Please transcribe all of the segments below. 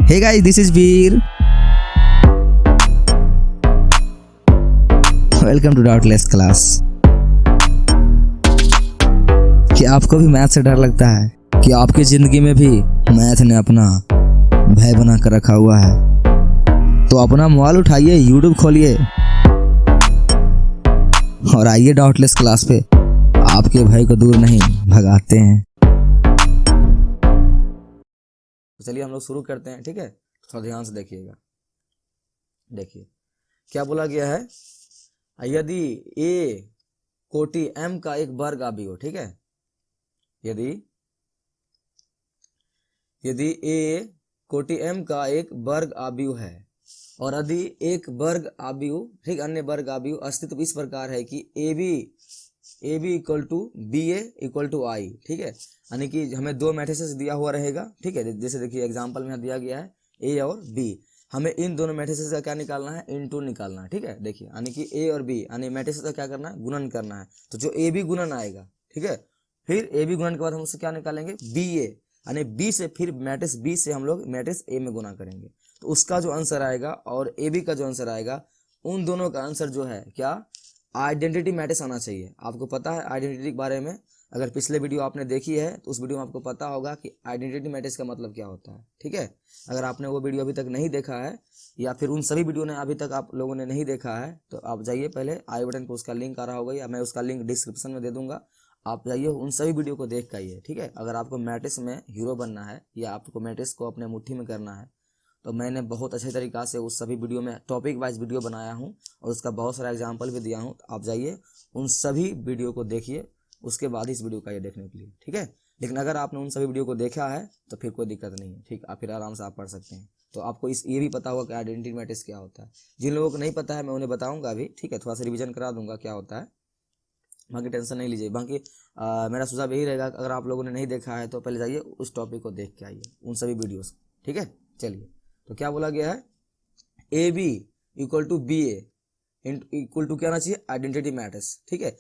Hey guys, this is Veer. Welcome to Doubtless class. क्या आपको भी मैथ से डर लगता है? कि आपकी जिंदगी में भी मैथ ने अपना भय बना कर रखा हुआ है? तो अपना मोबाइल उठाइए, YouTube खोलिए और आइए डाउटलेस क्लास पे आपके भय को दूर नहीं भगाते हैं। तो चलिए हम लोग शुरू करते हैं, ठीक है। थोड़ा ध्यान से देखिएगा। देखिए क्या बोला गया है, यदि ए कोटि m का एक वर्ग आव्यूह हो, ठीक है। यदि ए कोटि m का एक वर्ग आव्यूह है और यदि एक वर्ग आव्यूह, ठीक, अन्य वर्ग आव्यूह अस्तित्व इस प्रकार है कि A B equal to B A equal to I, ठीक है। यानी कि हमें दो मैट्रिसेस दिया हुआ रहेगा, ठीक है। जैसे देखिए एग्जांपल में दिया गया है ए और बी, हमें इन दोनों मैट्रिसेस का क्या निकालना है, इनटू निकालना है, ठीक है। देखिए यानी कि ए और बी यानी मैट्रिसेस का क्या करना है, गुणन करना है। तो जो ए बी गुणन आएगा, ठीक है, फिर ए बी गुणन के बाद हम उससे क्या निकालेंगे, बी ए, यानी बी से फिर मैट्रिक्स बी से हम लोग मैट्रिक्स ए में गुना करेंगे। तो उसका जो आंसर आएगा और ए बी का जो आंसर आएगा, उन दोनों का आंसर जो है क्या, आइडेंटिटी मैट्रिक्स आना चाहिए। आपको पता है आइडेंटिटी के बारे में, अगर पिछले वीडियो आपने देखी है तो उस वीडियो में आपको पता होगा कि आइडेंटिटी मैट्रिक्स का मतलब क्या होता है, ठीक है। अगर आपने वो वीडियो अभी तक नहीं देखा है या फिर उन सभी वीडियो ने अभी तक आप लोगों ने नहीं देखा है तो आप जाइए, पहले आई बटन पर उसका लिंक आ रहा होगा या मैं उसका लिंक डिस्क्रिप्शन में दे दूंगा, आप जाइए उन सभी वीडियो को देख के आइए, ठीक है। अगर आपको मैट्रिक्स में हीरो बनना है या आपको मैट्रिक्स को अपने मुट्ठी में करना है तो मैंने बहुत अच्छे तरीक़ा से उस सभी वीडियो में टॉपिक वाइज वीडियो बनाया हूँ और उसका बहुत सारा एग्जांपल भी दिया हूँ। तो आप जाइए उन सभी वीडियो को देखिए, उसके बाद इस वीडियो का ये देखने के लिए, ठीक है। लेकिन अगर आपने उन सभी वीडियो को देखा है तो फिर कोई दिक्कत नहीं है, ठीक, आप फिर आराम से आप पढ़ सकते हैं। तो आपको ये भी पता होगा कि आइडेंटिटी मैट्रिक्स क्या होता है। जिन लोगों को नहीं पता है मैं उन्हें बताऊँगा अभी, ठीक है, थोड़ा सा रिविजन करा दूंगा क्या होता है, बाकी टेंशन नहीं लीजिए। बाकी मेरा सुझाव यही रहेगा अगर आप लोगों ने नहीं देखा है तो पहले जाइए उस टॉपिक को देख के आइए, उन सभी वीडियोस, ठीक है। चलिए तो क्या बोला गया है, A B equal to B A equal to क्या आना चाहिए, आइडेंटिटी मैट्रिक्स, ठीक है।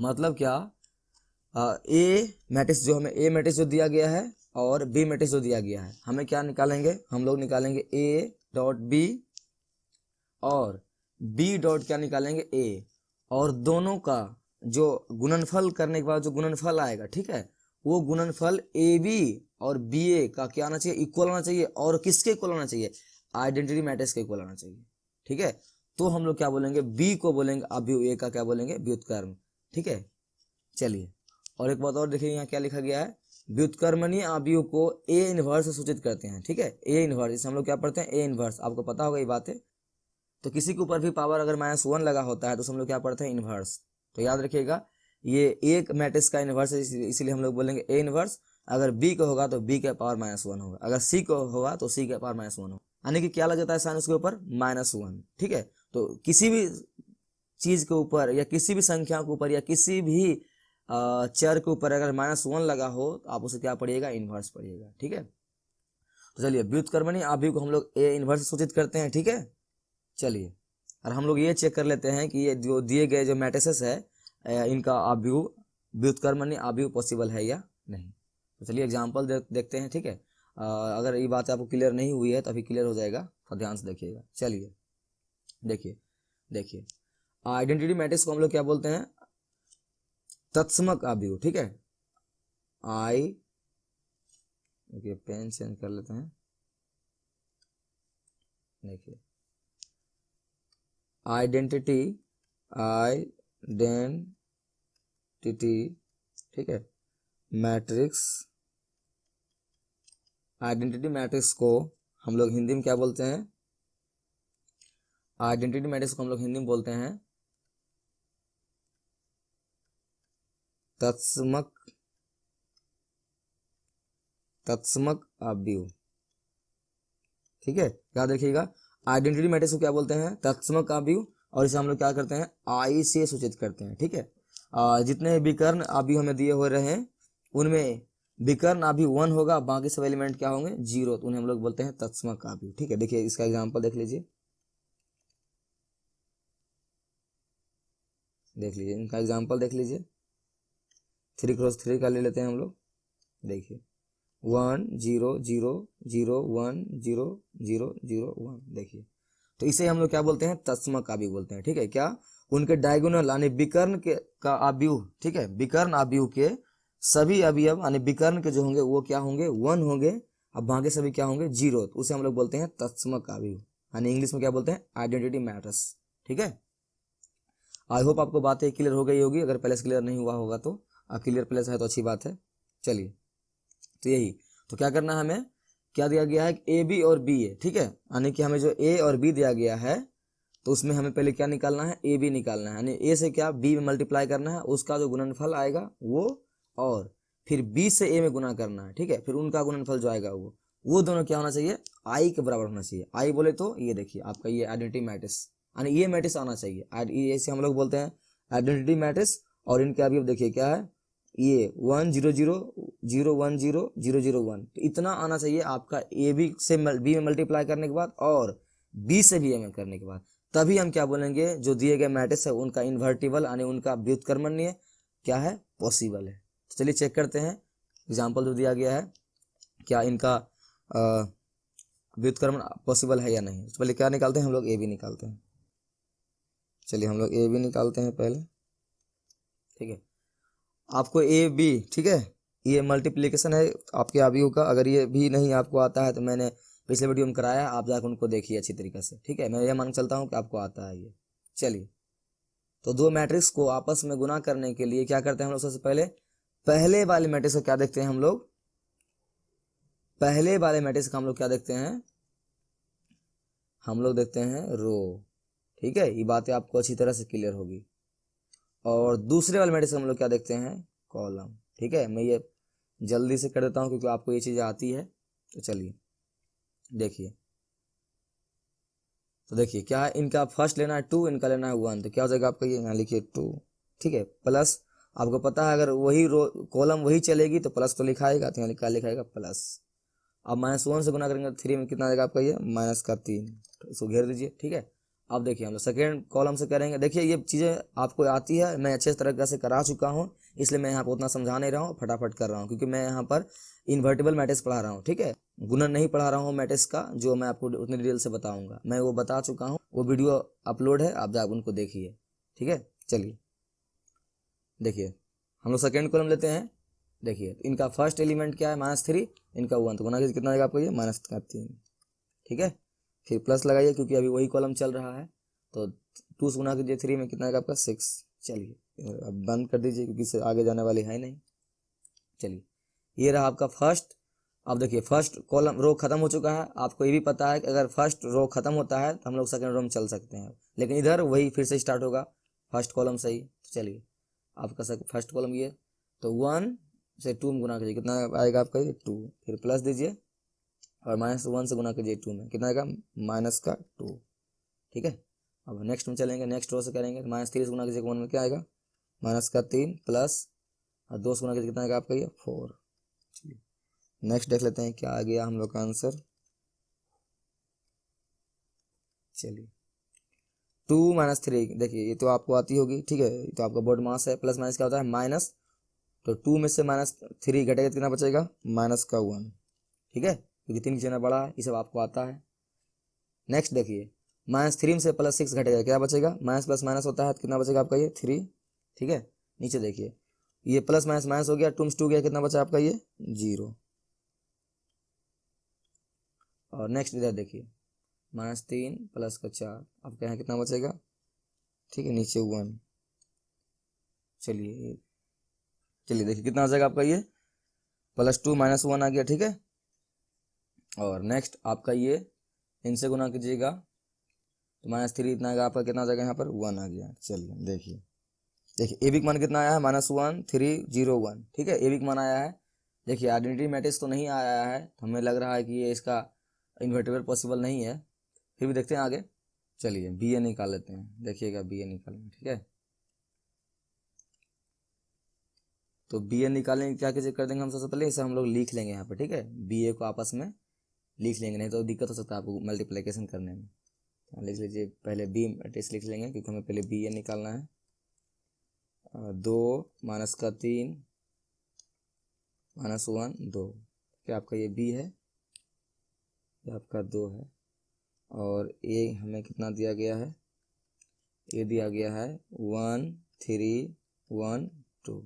मतलब क्या, ए मैट्रिक्स जो हमें ए मैट्रिक्स जो दिया गया है और बी मैट्रिक्स जो दिया गया है, हमें क्या निकालेंगे, हम लोग निकालेंगे ए डॉट बी और बी डॉट क्या निकालेंगे ए, और दोनों का जो गुणनफल करने के बाद जो गुणनफल आएगा, ठीक है, वो गुणनफल ए बी और बी ए का क्या आना चाहिए, इक्वल आना चाहिए। और किसके इक्वल आना चाहिए, आइडेंटिटी मैट्रिक्स के इक्वल आना चाहिए, ठीक है। तो हम लोग क्या बोलेंगे, बी को बोलेंगे आव्यूह, ए का क्या बोलेंगे, व्युत्क्रम, ठीक है। चलिए और एक बात और देखिए, यहाँ क्या लिखा गया है, व्युत्क्रमणीय आव्यूह को ए इनवर्स से सूचित करते हैं, ठीक है। ए इनवर्स, इसे हम लोग क्या पढ़ते हैं, ए इनवर्स, आपको पता होगा ये बात है। तो किसी के ऊपर भी पावर अगर -1 लगा होता है तो हम लोग क्या पढ़ते हैं, इनवर्स। तो याद रखिएगा ये एक मैट्रिक्स का इनवर्स है, इसीलिए हम लोग बोलेंगे ए इनवर्स। अगर बी को होगा तो बी के पावर -1 होगा, अगर सी को होगा तो सी के पावर -1 होगा, यानी कि क्या लग जाता है साइन उसके ऊपर, -1, ठीक है। तो किसी भी चीज के ऊपर या किसी भी संख्या के ऊपर या किसी भी चर के ऊपर अगर -1 लगा हो तो आप उसे क्या पढ़िएगा, इनवर्स पढ़िएगा, ठीक है। तो चलिए व्युत्क्रमणीय आव्यूह को हम लोग ए इनवर्स सूचित करते हैं, ठीक है। चलिए और हम लोग ये चेक कर लेते हैं कि ये जो दिए गए जो मैट्रिसेस है इनका आव्यूह व्युत्क्रमणीय आव्यूह पॉसिबल है या नहीं। तो चलिए एग्जांपल देखते हैं, ठीक है। अगर ये बात आपको क्लियर नहीं हुई है तो अभी क्लियर हो जाएगा, तो ध्यान से देखिएगा। चलिए देखिए आइडेंटिटी मैट्रिक्स को हम लोग क्या बोलते हैं, तत्समक आव्यूह, ठीक है। देखिए पेन चेंज कर लेते हैं, देखिए आइडेंटिटी, ठीक है, मैट्रिक्स, आइडेंटिटी मैट्रिक्स को हम लोग हिंदी में क्या बोलते हैं, आइडेंटिटी मैट्रिक्स को हम लोग हिंदी में बोलते हैं तत्समक आव्यूह, ठीक है। याद रखिएगा आइडेंटिटी मैट्रिक्स को क्या बोलते हैं, तत्समक आव्यूह, और इसे हम लोग क्या करते हैं, आई से सूचित करते हैं, ठीक है। जितने विकर्ण आव्यूह हमें दिए हुए रहे उनमें विकर्ण आव्यूह 1 होगा, बाकी सब एलिमेंट क्या होंगे, 0, तो उन्हें हम लोग बोलते हैं तत्समक आव्यूह, ठीक है। देखिए इसका एग्जांपल देख लीजिए, इनका एग्जांपल देख लीजिए, 3 × 3 का ले लेते हैं हम लोग। देखिए 1 0 0 0 1 0 0 0 1। देखिए, तो इसे हम लोग क्या बोलते हैं, तत्समक आव्यूह बोलते हैं। ठीक है, क्या उनके डायगोनल यानी विकर्ण के का आव्यूह, ठीक है, विकर्ण आव्यूह के सभी अवयव यानी विकर्ण के जो होंगे वो क्या होंगे, 1 होंगे, अब बाकी सभी क्या होंगे, 0। तो उसे हम लोग बोलते हैं तत्समक आव्यूह, यानी इंग्लिश में क्या बोलते हैं, आइडेंटिटी मैटर्स। ठीक है, आई होप आपको बातें क्लियर हो गई होगी। अगर पहले से क्लियर नहीं हुआ होगा तो क्लियर पहले से है तो अच्छी बात है। चलिए, तो यही, तो क्या करना है हमें, क्या दिया गया है, ए बी और बी ए। ठीक है, यानी कि हमें जो ए और बी दिया गया है तो उसमें हमें पहले क्या निकालना है, ए बी निकालना है, यानी ए से क्या बी में मल्टीप्लाई करना है, उसका जो गुणनफल आएगा वो, और फिर बी से ए में गुना करना है। ठीक है, फिर उनका गुणनफल जो आएगा वो दोनों क्या होना चाहिए, आई के बराबर होना चाहिए। आई बोले तो ये देखिए आपका ये आइडेंटिटी मैट्रिक्स, यानी ये मैट्रिक्स आना चाहिए, ऐसे हम लोग बोलते हैं आइडेंटिटी मैट्रिक्स। और इनके अभी देखिए क्या है, ये 1 0 0 0 1 0 0 0 1, तो इतना आना चाहिए आपका ए बी से बी में मल्टीप्लाई करने के बाद और बी से बी ए में करने के बाद, तभी हम क्या बोलेंगे, जो दिए गए मैट्रिक्स है उनका इन्वर्टिबल यानी उनका व्युत्क्रमणीय क्या है, पॉसिबल है। तो चलिए चेक करते हैं, एग्जाम्पल जो दिया गया है क्या इनका व्युत्क्रमण पॉसिबल है या नहीं। तो पहले क्या निकालते हैं हम लोग, ए बी निकालते हैं। चलिए हम लोग ए बी निकालते हैं पहले। ठीक है, आपको ए बी, ठीक है, ये मल्टीप्लिकेशन है आपके अवयव का। अगर ये भी नहीं आपको आता है तो मैंने पिछले वीडियो में कराया, आप जाकर उनको देखिए अच्छी तरीके से। ठीक है, मैं ये मान चलता हूँ कि आपको आता है ये। चलिए, तो दो मैट्रिक्स को आपस में गुना करने के लिए क्या करते हैं हम लोग, सबसे पहले पहले वाले मैट्रिक्स को क्या देखते हैं हम लोग, पहले वाले मैट्रिक्स का हम लोग क्या देखते हैं, हम लोग देखते हैं रो। ठीक है, ये बातें आपको अच्छी तरह से क्लियर होगी। और दूसरे वाले मैट्रिक्स हम लोग क्या देखते हैं, कॉलम। ठीक है, मैं ये जल्दी से कर देता हूँ क्योंकि आपको ये चीज़ आती है। तो चलिए देखिए, तो देखिए क्या है, इनका फर्स्ट लेना है 2, इनका लेना है 1, तो क्या हो जाएगा आपका, ये यहाँ लिखिए 2। ठीक है, प्लस आपको पता है अगर वही रो कॉलम वही चलेगी तो प्लस तो लिखाएगा, तो यहाँ लिखा लिखाएगा प्लस। अब -1 से गुना करेंगे 3 में कितना आएगा आपका, ये -3, तो इसको घेर दीजिए। ठीक है, अब देखिए हम लोग सेकेंड कॉलम से करेंगे। देखिए ये चीज़ें आपको आती है, मैं अच्छे तरीके से करा चुका हूँ, इसलिए मैं यहाँ पर उतना समझा नहीं रहा हूँ, फटाफट कर रहा हूँ क्योंकि मैं यहाँ पर इन्वर्टिबल मैट्रिक्स पढ़ा रहा हूँ। ठीक है, गुणन नहीं पढ़ा रहा हूँ मैट्रिक्स का, जो मैं आपको उतनी डिटेल से बताऊंगा, मैं वो बता चुका हूँ, वो वीडियो अपलोड है, आप जाकर उनको देखिए। ठीक है, चलिए देखिए हम लोग सेकेंड कॉलम लेते हैं। देखिए इनका फर्स्ट एलिमेंट क्या है, -3, इनका 1, तो गुना कीजिए कितना आएगा आपको, ये -3। ठीक है, फिर प्लस लगाइए क्योंकि अभी वही कॉलम चल रहा है, तो 2 से गुना कीजिए 3 में कितना आएगा आपका 6। चलिए अब बंद कर दीजिए क्योंकि इससे आगे जाने वाली है नहीं। चलिए ये रहा आपका फर्स्ट। अब देखिए फर्स्ट कॉलम रो खत्म हो चुका है, आपको ये भी पता है कि अगर फर्स्ट रो खत्म होता है तो हम लोग सेकंड रो में चल सकते हैं, लेकिन इधर वही फिर से स्टार्ट होगा फर्स्ट कॉलम से ही। तो चलिए आपका फर्स्ट कॉलम ये, तो 1 से 2 में गुना कीजिए कितना आएगा आपका, ये 2, फिर प्लस दीजिए और -1 से गुना कीजिए 2 में कितना आएगा, -2। ठीक है, अब नेक्स्ट में चलेंगे, नेक्स्ट रो से करेंगे, -3 से गुना कीजिए 1 में क्या आएगा, -3 प्लस और 2 से गुना कीजिए कितना आएगा आपका, ये 4। चलिए नेक्स्ट देख लेते हैं क्या आ गया हम लोग का आंसर। चलिए 2 -3, देखिए ये तो आपको आती होगी। ठीक है, ये तो आपका बोर्ड मास है, प्लस माइनस क्या होता है माइनस, तो 2 में से -3 घटेगा कितना बचेगा, -1। ठीक है, क्योंकि 3 की जगह बड़ा है, ये सब आपको आता है। नेक्स्ट देखिए -3 में से +6 घटेगा क्या बचेगा, माइनस प्लस माइनस होता है तो कितना बचेगा आपका, ये 3। ठीक है, नीचे देखिए ये प्लस माइनस माइनस हो गया, 2 में 2 गया, कितना बचा आपका, ये 0। और नेक्स्ट इधर देखिए -3 प्लस का 4, आपके यहाँ कितना बचेगा, ठीक है, नीचे 1। चलिए चलिए देखिए कितना आ जाएगा आपका, ये +2 -1 आ गया। ठीक है, और नेक्स्ट आपका ये इनसे गुना कीजिएगा तो -3 इतना आएगा आपका, कितना आ जाएगा यहाँ पर 1 आ गया। चलिए देखिए देखिए ए बी का मान कितना आया है, -1 3 0 1। ठीक है, ए बी का मान आया है। देखिए आइडेंटिटी मैट्रिक्स तो नहीं आया है, तो हमें लग रहा है कि ये इसका इन्वर्टिबल पॉसिबल नहीं है, फिर भी देखते हैं आगे। चलिए बी ए निकाल लेते हैं, देखिएगा बी ए निकालेंगे। ठीक है, तो बी ए निकालने की क्या कैसे कर देंगे हम, सबसे पहले इसे हम लोग लिख लेंगे यहाँ पर। ठीक है, बी ए को आपस में लिख लेंगे, नहीं तो दिक्कत हो सकता है आपको मल्टीप्लिकेशन करने में। लिख लीजिए पहले बी मैट्रिक्स लिख लेंगे क्योंकि हमें पहले बी ए निकालना है। 2 -3 -1 2। क्या आपका ये बी है, ये आपका 2 है, और ए हमें कितना दिया गया है, ये दिया गया है 1 3 1 2।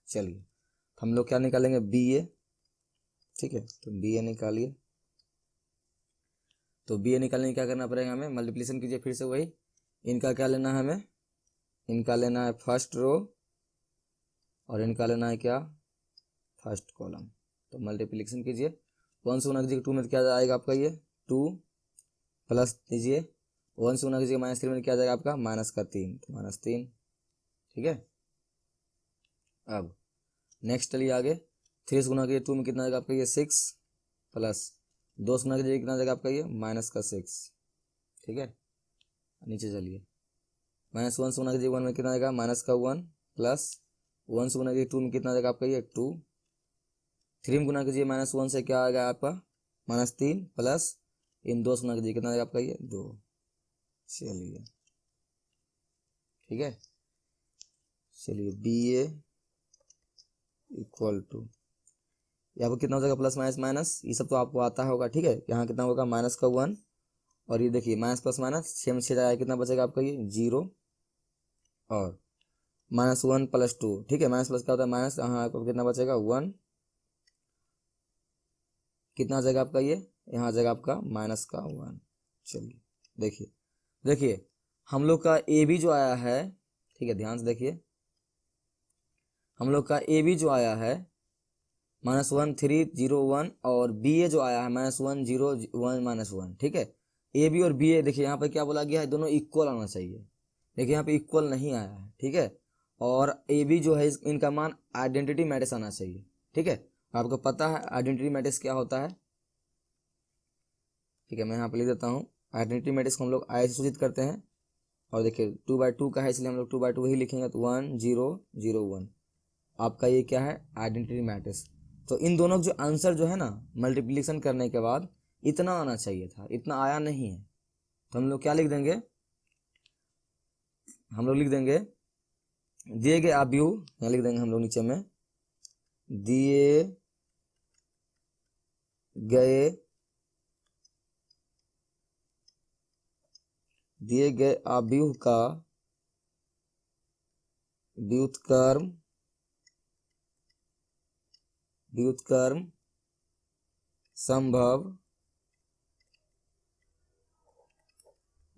चलिए हम लोग क्या निकालेंगे, बी ए, ठीक है, तो बी ए निकालिए। तो बी ए निकालने क्या करना पड़ेगा हमें, मल्टीप्लिकेशन कीजिए फिर से वही, इनका क्या लेना है हमें, इनका लेना है फर्स्ट रो और इनका लेना है क्या, फर्स्ट कॉलम। तो मल्टीप्लिकेशन कीजिए, 1 से गुना कीजिए 2 में क्या आएगा आपका ये 2, प्लस दीजिए 1 से गुना कीजिए -3 में क्या आ जाएगा आपका -3, तो -3, ठीक है। अब नेक्स्ट चलिए आगे, 3 से गुना कीजिए 2 में कितना आएगा आपका ये 6, प्लस 2 से गुना कीजिए कितना आ जाएगा आपका ये -6, ठीक है। नीचे चलिए, -1 से गुना कीजिए 1 में कितना आएगा -1, प्लस 1 से गुना कीजिए 2 में कितना आ जाएगा आपका ये 2, 3 में गुना कीजिए -1 से क्या आएगा आपका -3, प्लस इन 2 से गुना कीजिए कितना आएगा आपका ये 2। चलिए ठीक है, चलिए बी ए इक्वल टू, यहाँ पर कितना हो जाएगा प्लस माइनस माइनस, ये सब तो आपको आता होगा, ठीक है। यहाँ कितना होगा -1, और ये देखिए माइनस प्लस माइनस 6 में 6 जाएगा, कितना बचेगा आपका ये 0, और -1 + 2, ठीक है। माइनस प्लस क्या होता है माइनस, यहाँ आपको कितना बचेगा 1, कितना आ जाएगा आपका ये, यहाँ आ जाएगा आपका -1। चलिए देखिए, देखिए हम लोग का ए बी जो आया है, ठीक है, ध्यान से देखिए, हम लोग का ए बी जो आया है -1 3 0 1, और बी ए जो आया है -1 0 1 -1, ठीक है। ए बी और बी ए देखिए यहाँ पर क्या बोला गया है, दोनों इक्वल आना चाहिए, देखिए यहाँ पे इक्वल नहीं आया है, ठीक है। और ए बी जो है इनका मान आइडेंटिटी मैट्रिक्स आना चाहिए, ठीक है। आपको पता है आइडेंटिटी मैट्रिक्स क्या होता है, ठीक है, मैं यहाँ पे लिख देता हूँ। आइडेंटिटी मैट्रिक्स को हम लोग आई से सूचित करते हैं, और देखिए 2/2 का है इसलिए हम लोग 2/2 ही लिखेंगे, तो 1 0 0 1 आपका ये क्या है आइडेंटिटी मैट्रिक्स। तो इन दोनों जो आंसर जो है ना मल्टीप्लिकेशन करने के बाद इतना आना चाहिए था, इतना आया नहीं है, तो हम लोग क्या लिख देंगे, हम लोग लिख देंगे दिए गए अवयव, यहाँ लिख देंगे हम लोग नीचे में, दिए गए अवयव का व्युत्क्रम संभव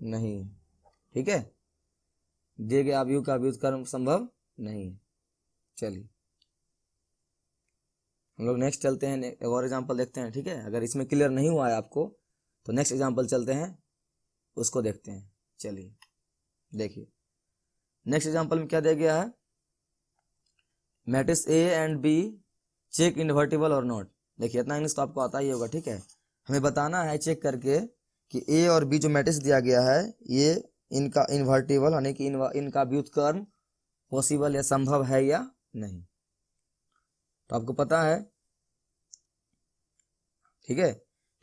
नहीं, ठीक है। दिए गए अवयव का व्युत्क्रम संभव नहीं। चलिए हम लोग नेक्स्ट चलते हैं, एक और एग्जांपल देखते हैं, ठीक है। अगर इसमें क्लियर नहीं हुआ है आपको तो नेक्स्ट एग्जांपल चलते हैं, उसको देखते हैं। चलिए देखिए, नेक्स्ट एग्जांपल में क्या दिया गया है, matrix A and B check invertible और नॉट। देखिए इतना इंग्लिश तो आपको आता ही होगा, ठीक है। हमें बताना है चेक करके कि ए और बी जो मैट्रिक्स दिया गया है ये इनका इन्वर्टिबल यानी कि इनका व्युत्क्रम पॉसिबल या संभव है या नहीं। तो आपको पता है, ठीक है,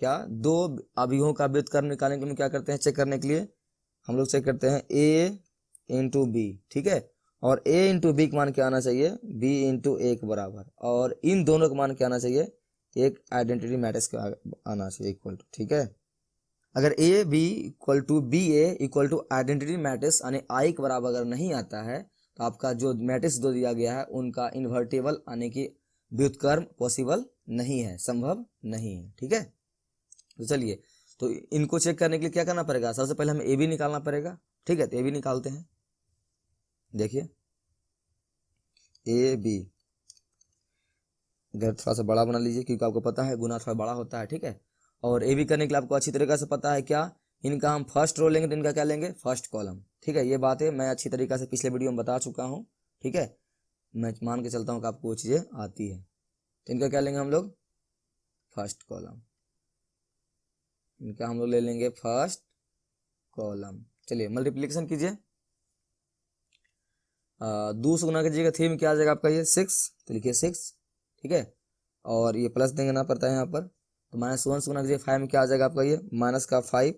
क्या दो अवयवों का व्युत्क्रम निकालने के लिए क्या करते हैं, चेक करने के लिए हम लोग चेक करते हैं ए इंटू बी, ठीक है। और a इंटू बी का मान क्या आना चाहिए, b इंटू ए के बराबर, और इन दोनों का मान क्या आना चाहिए, एक आइडेंटिटी मैट्रिक्स का आना चाहिए इक्वल टू, ठीक है। अगर A B equal to B A equal to identity matrix यानी आई के बराबर अगर नहीं आता है तो आपका जो मैट्रिक्स दो दिया गया है उनका इन्वर्टिबल यानी कि व्युत्क्रम पॉसिबल नहीं है, संभव नहीं है, ठीक है। तो चलिए, तो इनको चेक करने के लिए क्या करना पड़ेगा, सबसे पहले हमें ए बी निकालना पड़ेगा, ठीक है। तो ए बी निकालते हैं, देखिए ए बी इधर थोड़ा सा बड़ा बना लीजिए क्योंकि आपको पता है गुना थोड़ा बड़ा होता है, ठीक है। और ए बी करने के लिए आपको अच्छी तरीके से पता है क्या, इनका हम फर्स्ट रो लेंगे तो इनका क्या लेंगे, फर्स्ट कॉलम, ठीक है। ये बातें मैं अच्छी तरीके से पिछले वीडियो में बता चुका हूँ, ठीक है। मैं मान के चलता हूँ कि आपको वो चीज़ें आती है। तो इनका क्या लेंगे हम लोग, फर्स्ट कॉलम, इनका हम लोग ले लेंगे फर्स्ट कॉलम। चलिए मल्टीप्लिकेशन कीजिए, 2 से गुना कीजिएगा 3 में क्या आ जाएगा आपका ये 6, तो लिखिए 6, ठीक है। और ये प्लस देंगे ना पड़ता है यहाँ पर, तो -1 से गुना कीजिए 5 में क्या आ जाएगा आपका ये -5।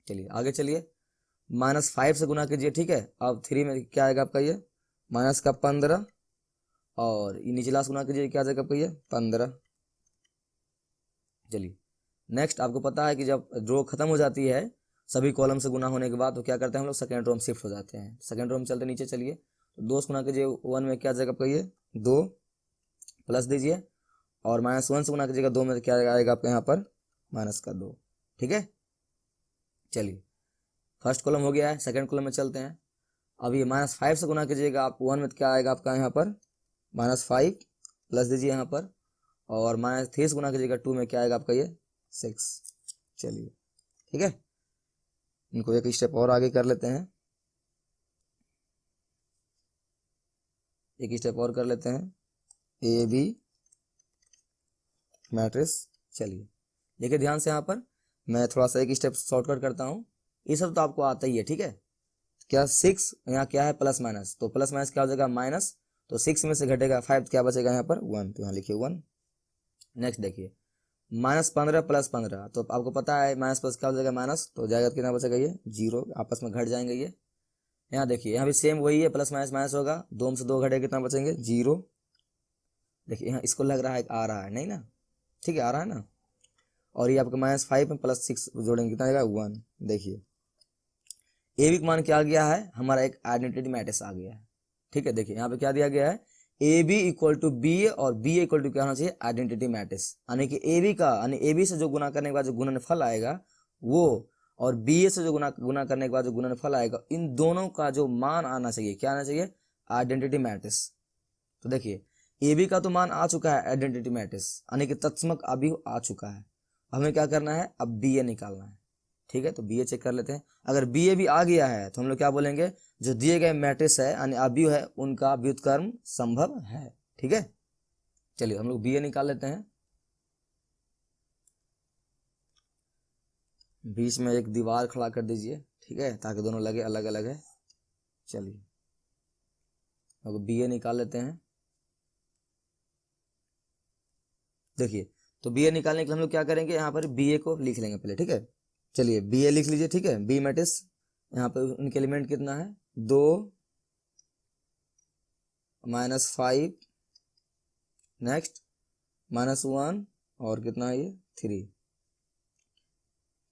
चलिए आगे चलिए, -5 से गुना कीजिए, ठीक है। अब 3 में क्या आएगा आपका ये -15, और ये निचला से गुना कीजिए क्या आ जाएगा आपका ये 15, चलिए नेक्स्ट, आपको पता है कि जब रो खत्म हो जाती है सभी कॉलम से गुना होने के बाद तो क्या करते हैं हम लोग, सेकंड रो में शिफ्ट हो जाते हैं। सेकंड रो में चलते नीचे चलिए, तो 2 से गुना कीजिए 1 में क्या जाएगा आपका ये 2 प्लस दीजिए, और -1 से गुना कीजिएगा 2 में क्या आएगा आपका यहाँ पर -2। ठीक है, चलिए फर्स्ट कॉलम हो गया है, सेकंड कॉलम में चलते हैं। अब ये -5 से गुना कीजिएगा आप 1 में क्या आएगा आपका यहाँ पर -5 प्लस दीजिए यहाँ पर, और -3 से गुना कीजिएगा 2 में क्या आएगा आपका ये 6। चलिए ठीक है, इनको एक स्टेप और आगे कर लेते हैं, एक स्टेप और कर लेते हैं, ए बी मैट्रिक्स। चलिए देखिए ध्यान से, यहाँ पर मैं थोड़ा सा एक स्टेप शॉर्टकट करता हूँ, ये सब तो आपको आता ही है। ठीक है, क्या 6 यहाँ क्या है प्लस माइनस, तो प्लस माइनस क्या हो जाएगा माइनस, तो 6 में से घटेगा 5 क्या बचेगा यहाँ पर 1, तो यहाँ लिखिए 1। नेक्स्ट देखिए -15 प्लस 15, तो आपको पता है माइनस प्लस क्या हो जाएगा माइनस, तो जाएगा कितना बचेगा ये 0, आपस में घट जाएंगे ये। यहाँ देखिए यहाँ भी सेम वही है, प्लस माइनस माइनस होगा, 2 में से 2 घटेगा कितना बचेंगे 0। देखिए यहाँ इसको लग रहा है आ रहा है नहीं ना, ठीक है आ रहा है ना, और ये आपका -5 में +6 जोड़ेंगे कितना आएगा 1। देखिए ए बी का मान क्या आ गया है, हमारा एक आइडेंटिटी मैट्रिक्स आ गया है। ठीक है, देखिए यहाँ पे क्या दिया गया है, A B equal to B A, और बी ए इक्वल टू क्या होना चाहिए आइडेंटिटी मैट्रिक्स, यानी कि ए बी का, यानी ए बी से जो गुना करने के बाद जो गुणनफल आएगा वो, और बी ए से जो गुना करने के बाद जो गुणनफल आएगा, इन दोनों का जो मान आना चाहिए, क्या आना चाहिए आइडेंटिटी मैट्रिक्स। तो देखिए ए बी का तो मान आ चुका है आइडेंटिटी मैट्रिक्स, यानी कि तत्समक अभी आ चुका है, हमें क्या करना है अब बी ए निकालना है। ठीक है, तो बी ए चेक कर लेते हैं, अगर बी ए भी आ गया है तो हम लोग क्या बोलेंगे, जो दिए गए मैट्रिक्स है यानी अवयव है उनका व्युत्क्रम संभव है। ठीक है, चलिए हम लोग बी ए निकाल लेते हैं। बीच में एक दीवार खड़ा कर दीजिए, ठीक है, ताकि दोनों लगे अलग अलग है। चलिए अब बी ए निकाल लेते हैं। देखिए तो बी ए निकालने के लिए हम लोग क्या करेंगे, यहाँ पर बी ए को लिख लेंगे पहले। ठीक है, चलिए बी ए लिख लीजिए। ठीक है, बी मैट्रिक्स, यहाँ पे उनके एलिमेंट कितना है 2 -5, नेक्स्ट -1 और कितना है ये 3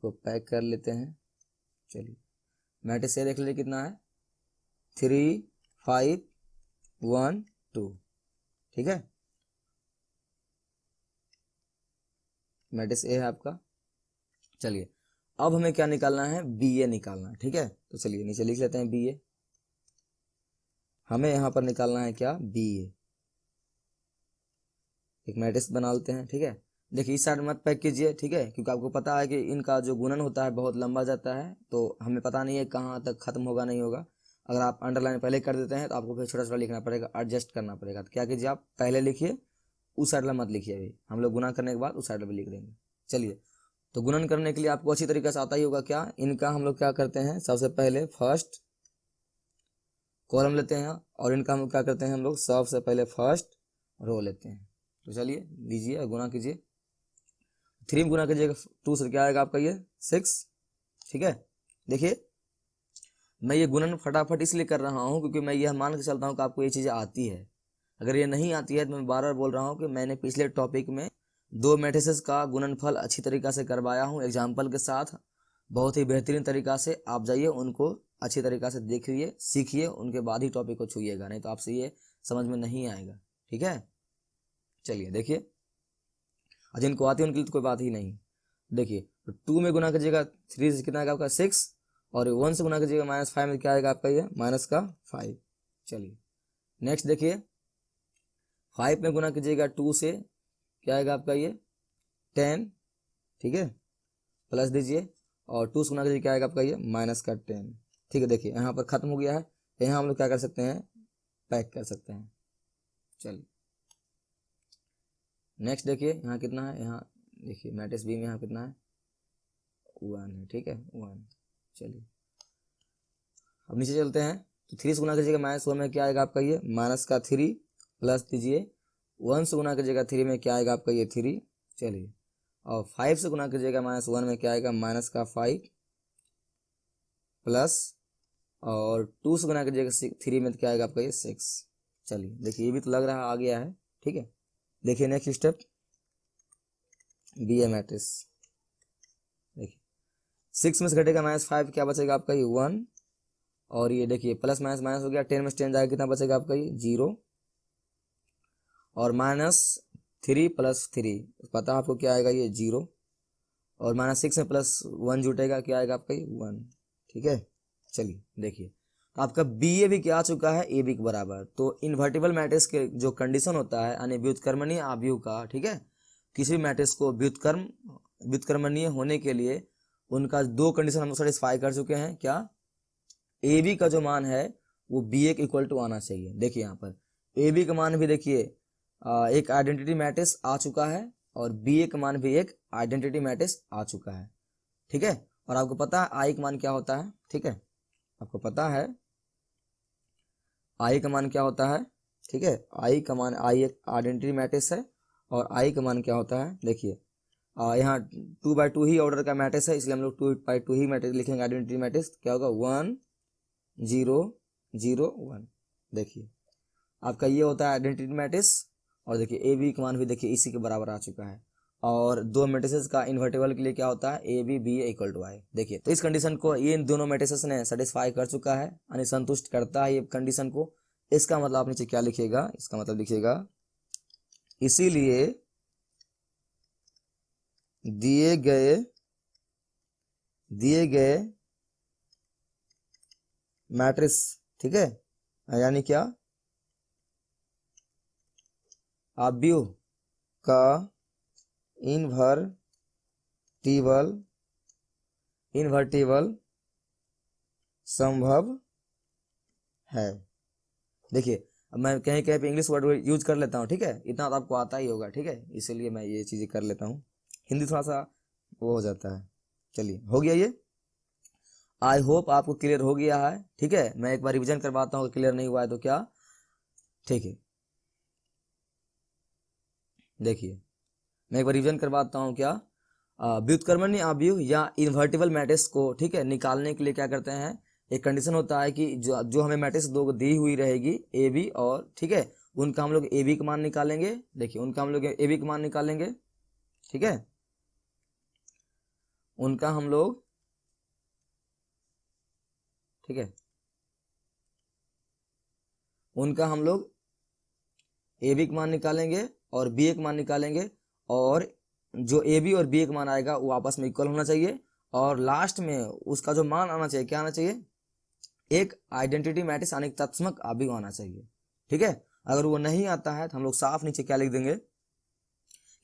को पैक कर लेते हैं। चलिए मैट्रिक्स ए देख लीजिए कितना है 3 5 1 2। ठीक है, मैट्रिक्स ए है आपका। चलिए अब हमें क्या निकालना है बी ए निकालना है। ठीक है, तो चलिए नीचे लिख लेते हैं बी ए, हमें यहाँ पर निकालना है क्या बी ए, एक मैट्रिक्स बना लेते हैं। ठीक है, देखिए इस साइड मत पैक कीजिए, ठीक है, क्योंकि आपको पता है कि इनका जो गुणन होता है बहुत लंबा जाता है, तो हमें पता नहीं है कहाँ तक खत्म होगा नहीं होगा। अगर आप अंडरलाइन पहले कर देते हैं तो आपको फिर छोटा छोटा लिखना पड़ेगा, एडजस्ट करना पड़ेगा। तो क्या कीजिए आप पहले लिखिए, उस साइड मत लिखिए, अभी हम लोग गुना करने के बाद उस साइड में लिख देंगे। चलिए तो गुणन करने के लिए आपको अच्छी तरीके से आता ही होगा क्या, इनका हम लोग क्या करते हैं सबसे पहले फर्स्ट कॉलम लेते हैं, और इनका हम लोग क्या करते हैं हम लोग सबसे पहले फर्स्ट रो लेते हैं। तो चलिए लीजिए गुना कीजिए, 3 में गुना कीजिएगा 2 से क्या आएगा आपका ये 6। ठीक है, देखिए मैं ये गुणन फटाफट इसलिए कर रहा हूँ क्योंकि मैं यह मान के चलता हूँ कि आपको ये चीज़ें आती है। अगर ये नहीं आती है तो मैं बार बार बोल रहा हूँ कि मैंने पिछले टॉपिक में 2 मैट्रिसेस का गुणनफल अच्छी तरीक़ा से करवाया हूँ एग्जाम्पल के साथ, बहुत ही बेहतरीन तरीक़ा से। आप जाइए उनको अच्छी तरीक़ा से देखिए सीखिए, उनके बाद ही टॉपिक को छूइएगा, नहीं तो आपसे ये समझ में नहीं आएगा। ठीक है, चलिए देखिए जिनको आती है उनके लिए तो कोई बात ही नहीं। देखिए तो 2 में गुना कीजिएगा 3 से कितना आएगा आपका 6, और 1 से गुना कीजिएगा -5 में क्या आएगा आपका ये -5। चलिए नेक्स्ट देखिए 5 में गुना कीजिएगा 2 से क्या आएगा आपका ये 10। ठीक है, प्लस दीजिए, और 2 से गुना कीजिए क्या आएगा आपका ये -10। ठीक है, देखिए यहाँ पर खत्म हो गया है, यहाँ हम लोग क्या कर सकते हैं पैक कर सकते हैं। चलिए नेक्स्ट देखिए यहाँ कितना है, यहाँ देखिए मैट्रिक्स बी में यहाँ कितना है 1 है। ठीक है 1। चलिए अब नीचे चलते हैं, तो 3 से गुना कीजिएगा -1 में क्या आएगा आपका ये -3, प्लस दीजिए 1 से गुना कीजिएगा 3 में क्या आएगा आपका ये 3। चलिए और 5 से गुना कीजिएगा -1 में क्या आएगा -5, प्लस और 2 से गुना कीजिएगा 3 में क्या आएगा आपका ये 6। चलिए देखिए ये भी तो लग रहा है आ गया है। ठीक है, देखिए नेक्स्ट स्टेप, बी ए मैट्रिक्स। देखिए 6 में से घटेगा -5, क्या बचेगा आपका ये 1, और ये देखिए प्लस माइनस माइनस हो गया, 10 में से 10 जाएगा, कितना बचेगा आपका ये 0, और -3 + 3 पता है आपको क्या आएगा ये 0, और -6 में +1 जुटेगा, क्या आएगा आपका ये 1। ठीक है, चलिए देखिए तो आपका बी ए भी क्या आ चुका है, ए बी के बराबर। तो इन्वर्टिबल मैट्रिक्स के जो कंडीशन होता है यानी व्युत्क्रमणीय आव्यूह का, ठीक है, किसी भी मैट्रिक्स को व्युत्क्रमणीय होने के लिए उनका 2 कंडीशन हम सेटिस्फाई कर चुके हैं। क्या, ए बी का जो मान है वो बी ए के इक्वल टू आना चाहिए। देखिए यहाँ पर ए बी का मान भी देखिए एक आइडेंटिटी मैट्रिक्स आ चुका है, और बी ए का मान भी एक आइडेंटिटी मैट्रिक्स आ चुका है। ठीक है, और आपको पता है आई का मान क्या होता है। ठीक है, आपको पता है आई का मान क्या होता है। ठीक है, आई का मान, आई एक आइडेंटिटी मैट्रिक्स है, और आई का मान क्या होता है, देखिए यहाँ 2x2 ही ऑर्डर का मैट्रिक्स है, इसलिए हम लोग 2x2 ही मैट्रिक्स लिखेंगे। आइडेंटिटी मैट्रिक्स क्या होगा, 1 0 0 1। देखिए आपका ये होता है आइडेंटिटी मैट्रिक्स, और देखिए ए बी का मान भी देखिए इसी के बराबर आ चुका है। और 2 मैट्रिसेस का इन्वर्टिबल के लिए क्या होता है, A B B equal to I. देखिए तो इस कंडीशन को ये इन दोनों मैट्रिसेस ने सेटिस्फाई कर चुका है, यानी संतुष्ट करता है ये कंडीशन को। इसका मतलब आप नीचे क्या लिखिएगा, इसका मतलब लिखिएगा इसीलिए दिए गए मैट्रिक्स, ठीक है, यानी क्या, आव्यूह का इन्वर्टिबल संभव है। देखिए अब मैं कहीं कहीं पे इंग्लिश वर्ड यूज कर लेता हूँ, ठीक है, इतना तो आपको आता ही होगा, ठीक है, इसीलिए मैं ये चीजें कर लेता हूँ, हिंदी थोड़ा सा वो हो जाता है। चलिए हो गया ये, आई होप आपको क्लियर हो गया है। ठीक है, मैं एक बार रिवीजन करवाता हूँ, क्लियर नहीं हुआ है तो क्या। ठीक है, देखिए मैं एक बार रिवीजन करवाता हूँ। क्या, व्युत्क्रमणीय आव्यूह या इन्वर्टिबल मैट्रिक्स को, ठीक है, निकालने के लिए क्या करते हैं, एक कंडीशन होता है कि जो हमें मैट्रिक्स 2 दी हुई रहेगी ए बी, और ठीक है उनका हम लोग ए बी का मान निकालेंगे। देखिए उनका हम लोग ए बी का मान निकालेंगे, ठीक है, उनका हम लोग, ठीक है, उनका हम लोग ए बी का मान निकालेंगे और बी ए का मान निकालेंगे, और जो ए बी और बी ए का मान आएगा वो आपस में इक्वल होना चाहिए, और लास्ट में उसका जो मान आना चाहिए, क्या आना चाहिए, एक आइडेंटिटी मैट्रिक्स यानी तत्समक आव्यूह आना चाहिए। ठीक है, अगर वो नहीं आता है तो हम लोग साफ नीचे क्या लिख देंगे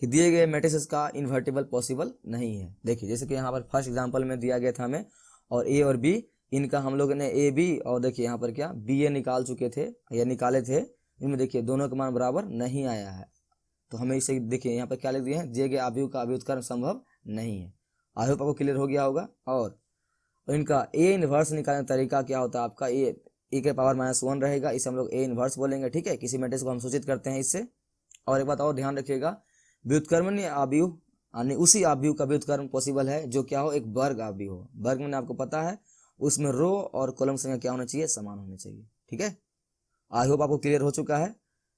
कि दिए गए मैट्रिक्स का इन्वर्टिबल पॉसिबल नहीं है। देखिए जैसे कि यहाँ पर फर्स्ट एग्जांपल में दिया गया था हमें, और ए और बी, इनका हम लोग ने ए बी और देखिए यहाँ पर क्या बी ए निकाल चुके थे या निकाले थे, इनमें देखिए दोनों का मान बराबर नहीं आया है, तो हमें इसे देखिए यहाँ पर क्या लिख दिए हैं, दिए गए आव्यूह का व्युत्क्रम संभव नहीं है। आई होप आपको क्लियर हो गया होगा। और इनका ए इनवर्स निकालने का तरीका क्या होता है, आपका ए के पावर -1 रहेगा, इसे हम लोग ए इनवर्स बोलेंगे। ठीक है, किसी मैट्रिक्स को हम सूचित करते हैं इससे। और एक बात और ध्यान रखिएगा, व्युत्क्रमणीय आव्यूह यानी उसी आव्यूह का व्युत्क्रम पॉसिबल है जो क्या हो, एक वर्ग आव्यूह हो। वर्ग में आपको पता है उसमें रो और कॉलम संख्या क्या होना चाहिए, समान होने चाहिए। ठीक है, आई होप आपको क्लियर हो चुका है।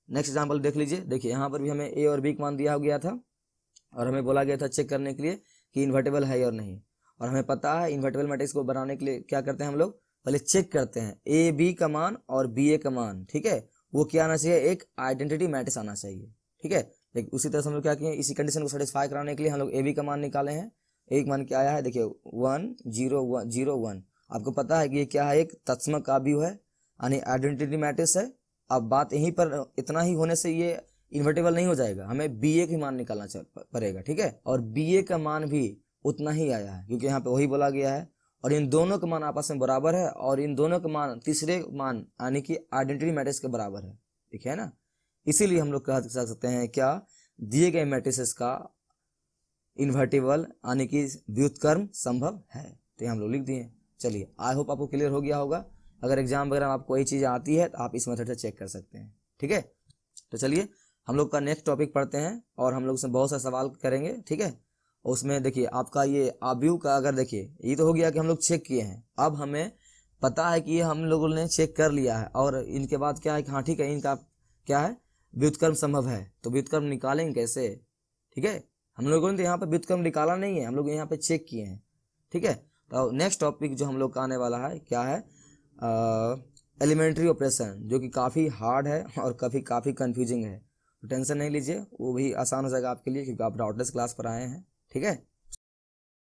नेक्स्ट एग्जाम्पल देख लीजिए। देखिए यहाँ पर भी हमें ए और बी का मान दिया गया था, और हमें बोला गया था चेक करने के लिए कि इन्वर्टिबल है या नहीं, और हमें पता है इन्वर्टिबल मैट्रिक्स को बनाने के लिए क्या करते हैं हम लोग, पहले चेक करते हैं ए बी का मान और बी ए का मान, ठीक है, वो क्या आना चाहिए, एक आइडेंटिटी मैट्रिक्स आना चाहिए। ठीक है, लेकिन उसी तरह से हम लोग क्या किए, इसी कंडीशन को सेटिस्फाई कराने के लिए हम लोग ए बी का मान निकाले हैं। एक मान क्या आया है, देखिए 1 0 1 0 1। आपको पता है कि ये क्या है, एक तत्समक आव्यूह है यानी आइडेंटिटी मैट्रिक्स है। अब बात यहीं पर इतना ही होने से ये इन्वर्टिबल नहीं हो जाएगा, हमें बी ए का मान निकालना पड़ेगा। ठीक है, और बी ए का मान भी उतना ही आया है क्योंकि यहाँ पे वही बोला गया है, और इन दोनों का मान आपस में बराबर है, और इन दोनों का मान तीसरे मान यानी कि आइडेंटिटी मैट्रिक्स के बराबर है। ठीक है ना, इसीलिए हम लोग कह सकते हैं क्या, दिए गए मैट्रिसेस का इन्वर्टिबल यानी कि व्युत्क्रम संभव है। तो हम लोग लिख दिए। चलिए आई होप आपको क्लियर हो गया होगा। अगर एग्जाम वगैरह में आपको कोई चीज़ आती है तो आप इस मेथड से चेक कर सकते हैं। ठीक है, तो चलिए हम लोग का नेक्स्ट टॉपिक पढ़ते हैं, और हम लोग उसमें बहुत सारे सवाल करेंगे। ठीक है, उसमें देखिए आपका ये आव्यूह का, अगर देखिए ये तो हो गया कि हम लोग चेक किए हैं, अब हमें पता है कि ये हम लोगों ने चेक कर लिया है, और इनके बाद क्या है कि हाँ ठीक है इनका क्या है, व्युत्क्रम संभव है, तो व्युत्क्रम निकालेंगे कैसे। ठीक है, हम लोगों ने तो यहाँ पे व्युत्क्रम निकाला नहीं है, हम लोग यहाँ पे चेक किए हैं। ठीक है, तो नेक्स्ट टॉपिक जो हम लोग का आने वाला है क्या है, एलिमेंट्री ऑपरेशन, जो कि काफ़ी हार्ड है और काफ़ी कंफ्यूजिंग है। तो टेंशन नहीं लीजिए, वो भी आसान हो जाएगा आपके लिए, क्योंकि आप डाउटलेस क्लास पर आए हैं। ठीक है।